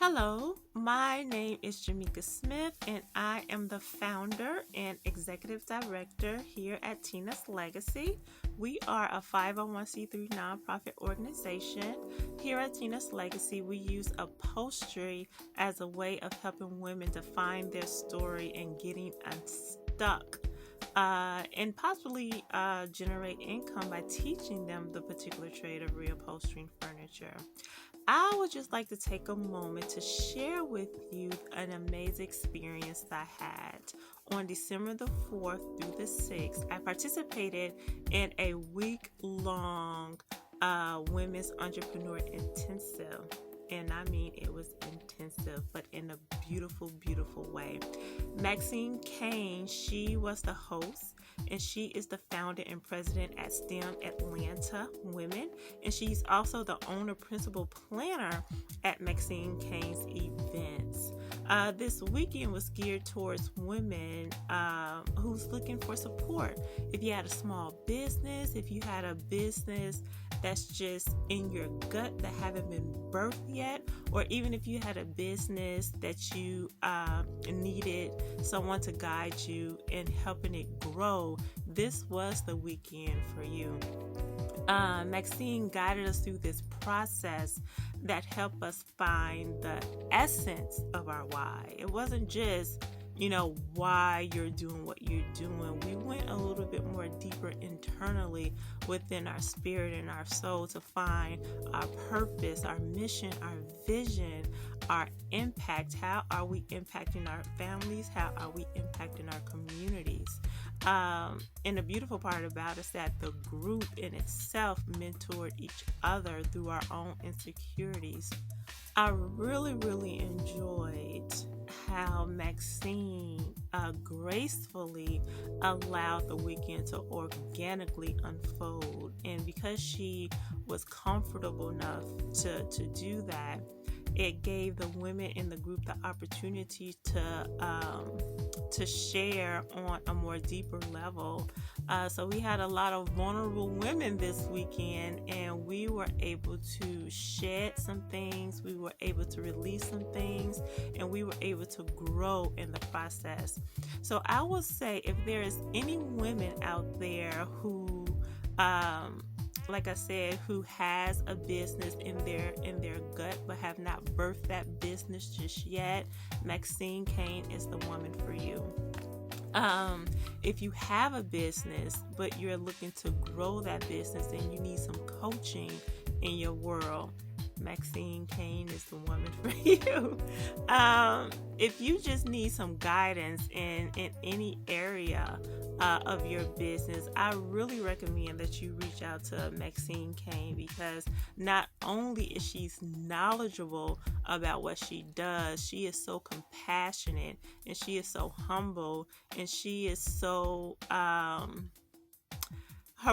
Hello, my name is Jamaica Smith, and I am the founder and executive director here at Tina's Legacy. We are a 501c3 nonprofit organization. Here at Tina's Legacy, we use upholstery as a way of helping women define their story and getting unstuck. And possibly generate income by teaching them the particular trade of reupholstering furniture. I would just like to take a moment to share with you an amazing experience that I had. On December the 4th through the 6th, I participated in a week-long Women's Entrepreneur Intensive. And I mean, it was intensive, but in a beautiful, beautiful way. Maxine Kane, she was the host, and she is the founder and president at STEM Atlanta Women, and she's also the owner principal planner at Maxine Kane's events. This weekend was geared towards women who's looking for support. If you had a small business, if you had a business that's just in your gut that haven't been birthed yet, or even if you had a business that you needed someone to guide you in helping it grow, this was the weekend for you. Maxine guided us through this process that helped us find the essence of our why. It wasn't just why you're doing what you're doing. We went a little bit more deeper internally within our spirit and our soul to find our purpose, our mission, our vision, our impact. How are we impacting our families? How are we impacting our communities? And the beautiful part about it is that the group in itself mentored each other through our own insecurities. I really, really enjoyed how Maxine gracefully allowed the weekend to organically unfold. And because she was comfortable enough to do that, it gave the women in the group the opportunity to share on a more deeper level. So we had a lot of vulnerable women this weekend, and we were able to shed some things, we were able to release some things, and we were able to grow in the process. So I will say, if there is any women out there who like I said, who has a business in their gut but have not birthed that business just yet, Maxine Kane is the woman for you. If you have a business but you're looking to grow that business and you need some coaching in your world, Maxine Kane is the woman for you. If you just need some guidance in any area of your business, I really recommend that you reach out to Maxine Kane, because not only is she knowledgeable about what she does, she is so compassionate, and she is so humble, and she is so her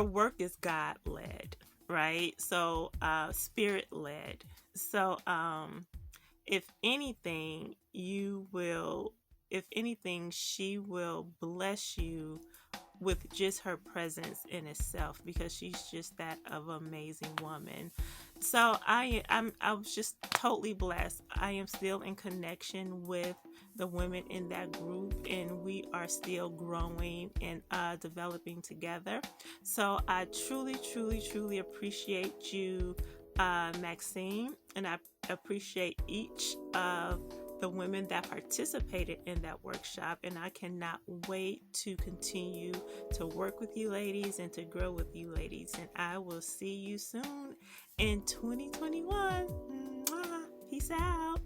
work is God-led, right? So spirit-led. So if anything, she will bless you with just her presence in itself, because she's just that of an amazing woman. So I was just totally blessed. I am still in connection with the women in that group, and we are still growing and developing together. So I truly, truly, truly appreciate you, Maxine, and I appreciate each of the women that participated in that workshop, and I cannot wait to continue to work with you ladies and to grow with you ladies, and I will see you soon in 2021. Mwah. Peace out.